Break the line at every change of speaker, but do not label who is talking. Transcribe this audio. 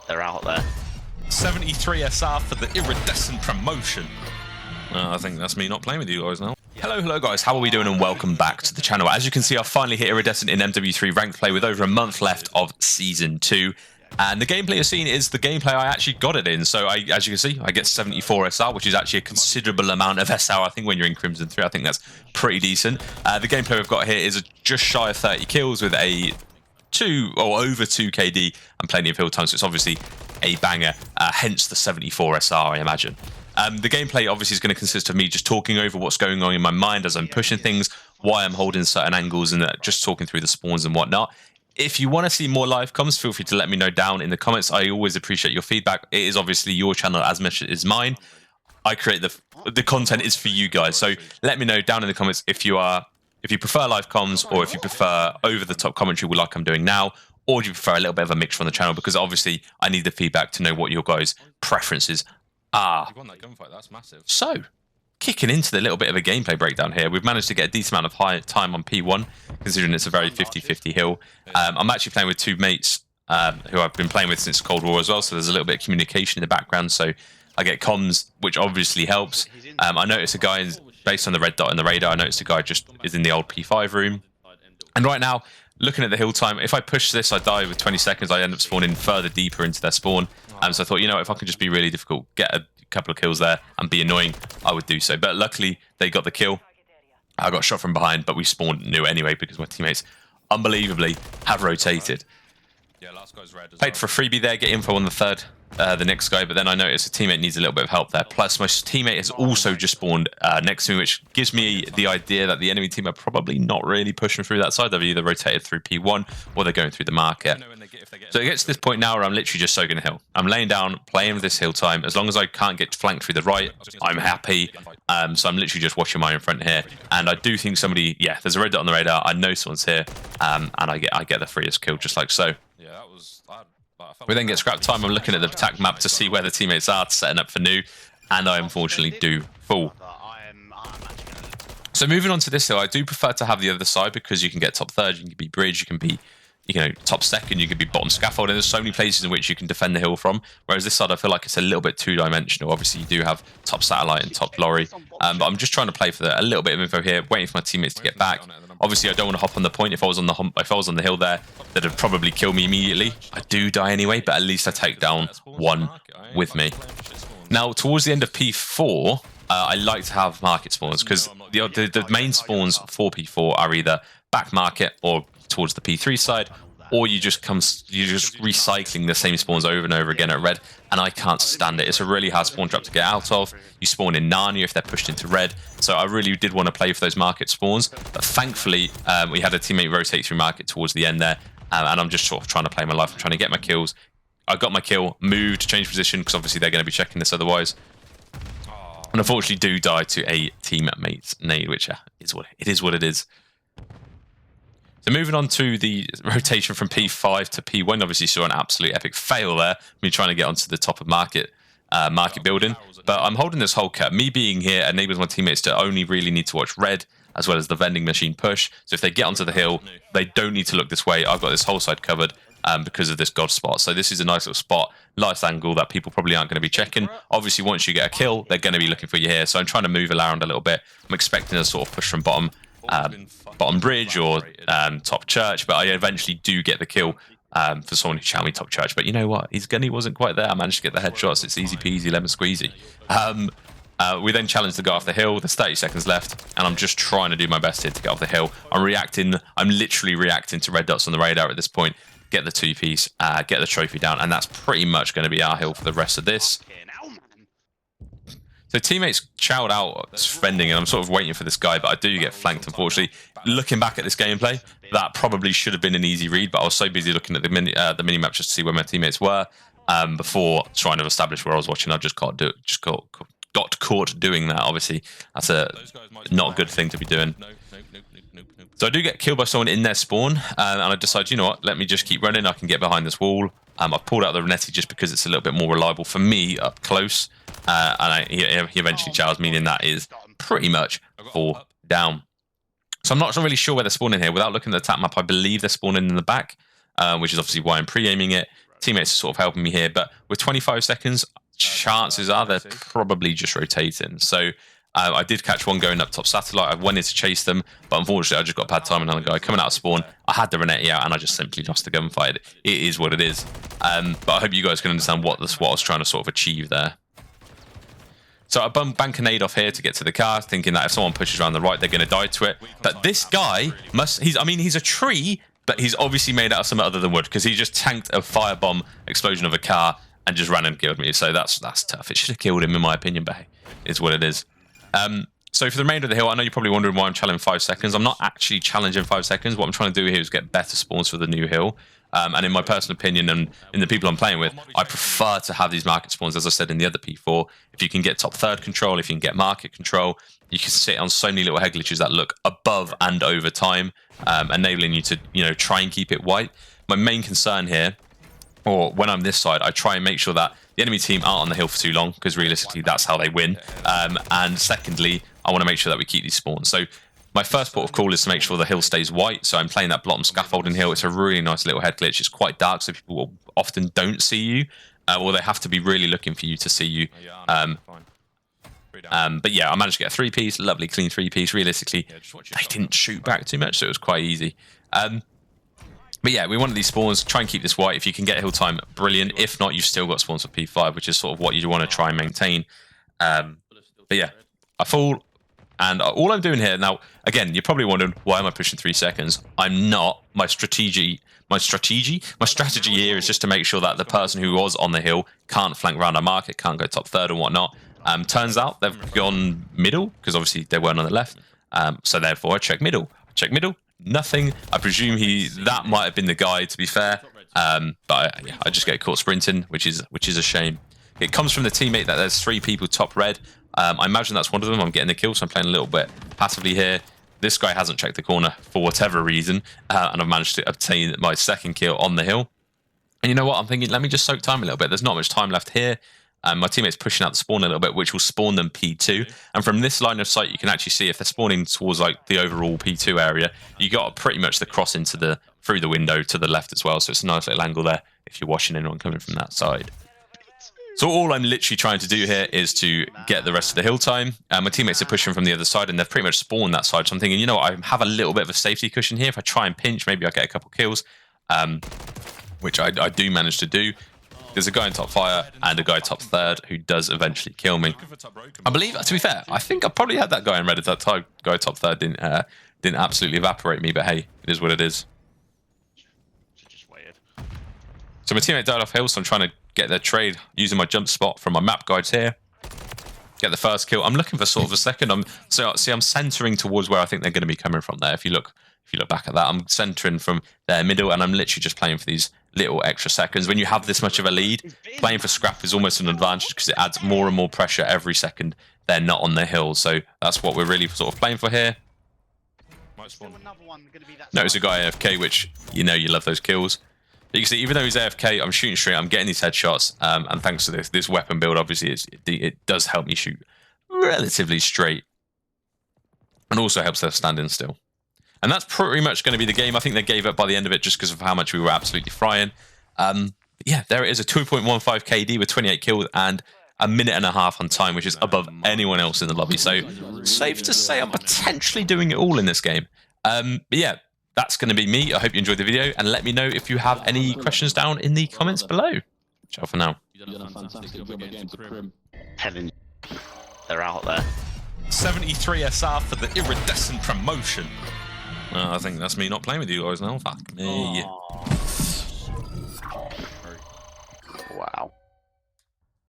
They're out there.
73 SR for the Iridescent promotion. I think that's me not playing with you guys now. Hello guys, how are we doing and welcome back to the channel. As you can see, I've finally hit Iridescent in MW3 ranked play with over a month left of Season 2. And the gameplay you're seeing is the gameplay I actually got it in. So as you can see, I get 74 SR, which is actually a considerable amount of SR. I think when you're in Crimson 3, I think that's pretty decent. The gameplay we've got here is just shy of 30 kills with a over 2 KD and plenty of hill time. So it's obviously a banger, hence the 74 SR, I imagine. The gameplay obviously is going to consist of me just talking over what's going on in my mind as I'm pushing things, why I'm holding certain angles, and just talking through the spawns and whatnot. If you want to see more live comms, feel free to let me know down in the comments. I always appreciate your feedback. It is obviously your channel as much as mine. I create the content is for you guys. So let me know down in the comments if you prefer live comms or if you prefer over the top commentary like I'm doing now, or do you prefer a little bit of a mix from the channel, because obviously I need the feedback to know what your guys' preferences are.
You've won that gunfight, that's massive.
So, kicking into the little bit of a gameplay breakdown here, we've managed to get a decent amount of high time on P1, considering it's a very 50-50 hill. I'm actually playing with two mates who I've been playing with since Cold War as well, so there's a little bit of communication in the background, so I get comms, which obviously helps. I noticed a guy, based on the red dot in the radar, I noticed a guy just is in the old P5 room. And right now, looking at the hill time, if I push this, I die with 20 seconds, I end up spawning further deeper into their spawn. So I thought, you know, if I could just be really difficult, get a couple of kills there and be annoying, I would do so. But luckily, they got the kill. I got shot from behind, but we spawned new anyway because my teammates, unbelievably, have rotated.
Yeah, last guy's red as
Played for a freebie there, get info on the next guy, but then I noticed a teammate needs a little bit of help there. Plus, my teammate has also just spawned next to me, which gives me the idea that the enemy team are probably not really pushing through that side. They've either rotated through P1 or they're going through the market. So it gets to this point now where I'm literally just soaking a hill. I'm laying down, playing with this hill time. As long as I can't get flanked through the right, I'm happy. So I'm literally just watching my in front here. And I do think somebody, yeah, there's a red dot on the radar. I know someone's here. And I get the freest kill just like so.
Yeah, that was...
We then get scrap time. I'm looking at the attack map to see where the teammates are, setting up for new, and I unfortunately do fall. So moving on to this hill, I do prefer to have the other side because you can get top third, you can be bridge, you can be, you know, top second, you can be bottom scaffold, and there's so many places in which you can defend the hill from. Whereas this side, I feel like it's a little bit two-dimensional. Obviously, you do have top satellite and top lorry, but I'm just trying to play for a little bit of info here, waiting for my teammates to get back. Obviously, I don't want to hop on the point. If I was on the hill there, that'd probably kill me immediately. I do die anyway, but at least I take down one with me. Now, towards the end of P4, I like to have market spawns because the main spawns for P4 are either back market or towards the P3 side, or you're just recycling the same spawns over and over again at red, and I can't stand it. It's a really hard spawn trap to get out of. You spawn in Narnia if they're pushed into red, so I really did want to play for those market spawns, but thankfully we had a teammate rotate through market towards the end there, and I'm just sort of trying to play my life. I'm trying to get my kills. I got my kill, moved, changed position, because obviously they're going to be checking this otherwise. And unfortunately do die to a teammate's nade, which is what it is. So moving on to the rotation from P5 to P1, obviously saw an absolute epic fail there. Me trying to get onto the top of market building, but I'm holding this whole cut. Me being here enables my teammates to only really need to watch red, as well as the vending machine push. So if they get onto the hill, they don't need to look this way. I've got this whole side covered because of this god spot. So this is a nice little spot, nice angle that people probably aren't going to be checking. Obviously, once you get a kill, they're going to be looking for you here. So I'm trying to move around a little bit. I'm expecting a sort of push from bottom bridge or top church, but I eventually do get the kill for someone who shouted me top church. But you know what? His gunny wasn't quite there. I managed to get the headshots. It's easy peasy, lemon squeezy. We then challenge the guy off the hill. There's 30 seconds left, and I'm just trying to do my best here to get off the hill. I'm literally reacting to red dots on the radar at this point. Get the two-piece, get the trophy down, and that's pretty much going to be our hill for the rest of this. So teammates chowed out defending, and I'm sort of waiting for this guy, but I do get flanked, unfortunately. Looking back at this gameplay, that probably should have been an easy read, but I was so busy looking at the mini-map just to see where my teammates were before trying to establish where I was watching. I just got caught doing that, obviously. That's a not a good thing to be doing. So I do get killed by someone in their spawn, and I decide, you know what, let me just keep running. I can get behind this wall. I've pulled out the Renetti just because it's a little bit more reliable for me up close. And he eventually chows, meaning that is pretty much 4 down. So I'm not really sure where they're spawning here. Without looking at the attack map, I believe they're spawning in the back, which is obviously why I'm pre-aiming it. Teammates are sort of helping me here, but with 25 seconds, chances are they're probably just rotating. So I did catch one going up top satellite. I wanted to chase them, but unfortunately I just got bad timing on the guy coming out of spawn. I had the Renetti out and I just simply lost the gunfight. It is what it is. But I hope you guys can understand what I was trying to sort of achieve there. So I bank a nade off here to get to the car, thinking that if someone pushes around the right, they're going to die to it. But this guy he's a tree, but he's obviously made out of something other than wood, because he just tanked a firebomb explosion of a car and just ran and killed me. So that's tough. It should have killed him, in my opinion, but hey, it's what it is. So for the remainder of the hill, I know you're probably wondering why I'm challenging 5 seconds. I'm not actually challenging 5 seconds. What I'm trying to do here is get better spawns for the new hill. And in my personal opinion, and in the people I'm playing with, I prefer to have these market spawns, as I said in the other P4. If you can get top third control, if you can get market control, you can sit on so many little head glitches that look above and over time, enabling you to, try and keep it white. My main concern here, or when I'm this side, I try and make sure that the enemy team aren't on the hill for too long, because realistically, that's how they win. And secondly, I want to make sure that we keep these spawns. So my first port of call is to make sure the hill stays white. So I'm playing that bottom scaffolding hill. It's a really nice little head glitch. It's quite dark, so people often don't see you, or they have to be really looking for you to see you. But yeah, I managed to get a 3-piece, lovely clean 3-piece. Realistically, they didn't shoot back too much, so it was quite easy. But yeah, we wanted these spawns. Try and keep this white. If you can get hill time, brilliant. If not, you've still got spawns for P5, which is sort of what you want to try and maintain. But yeah, I fall. And all I'm doing here now, again, you're probably wondering, why am I pushing 3 seconds? I'm not. My strategy here is just to make sure that the person who was on the hill can't flank around our market, can't go top third and whatnot. Turns out they've gone middle, because obviously they weren't on the left. So therefore, I check middle. Nothing. I presume that might have been the guy, to be fair. But I just get caught sprinting, which is a shame. It comes from the teammate that there's 3 people top red. I imagine that's one of them. I'm getting the kill, so I'm playing a little bit passively here. This guy hasn't checked the corner for whatever reason, and I've managed to obtain my second kill on the hill. And you know what? I'm thinking, let me just soak time a little bit. There's not much time left here. My teammate's pushing out the spawn a little bit, which will spawn them P2. And from this line of sight, you can actually see if they're spawning towards like the overall P2 area, you got pretty much the cross through the window to the left as well. So it's a nice little angle there if you're watching anyone coming from that side. So all I'm literally trying to do here is to get the rest of the hill time. My teammates are pushing from the other side, and they've pretty much spawned that side. So I'm thinking, I have a little bit of a safety cushion here. If I try and pinch, maybe I get a couple kills, which I do manage to do. There's a guy in top fire and a guy top third who does eventually kill me. I believe, to be fair, I think I probably had that guy in red at that time. Guy top third didn't absolutely evaporate me, but hey, it is what it is. So my teammate died off hill, so I'm trying to get their trade using my jump spot from my map guides here. Get the first kill. I'm looking for sort of a second. I'm centering towards where I think they're going to be coming from there. If you look back at that, I'm centering from their middle, and I'm literally just playing for these little extra seconds. When you have this much of a lead, playing for scrap is almost an advantage, because it adds more and more pressure every second they're not on the hill. So that's what we're really sort of playing for here. Notice a guy AFK, which you love those kills. You can see, even though he's AFK, I'm shooting straight, I'm getting these headshots, and thanks to this weapon build, obviously, it does help me shoot relatively straight, and also helps us standing still. And that's pretty much going to be the game. I think they gave up by the end of it just because of how much we were absolutely frying. Yeah, there it is, a 2.15 KD with 28 kills and a minute and a half on time, which is above anyone else in the lobby. So safe to say I'm potentially doing it all in this game. But yeah, that's going to be me. I hope you enjoyed the video, and let me know if you have any questions down in the comments below. Ciao for now.
Telling you, they're out there.
73 SR for the Iridescent promotion. I think that's me not playing with you guys now. Fuck me.
Aww.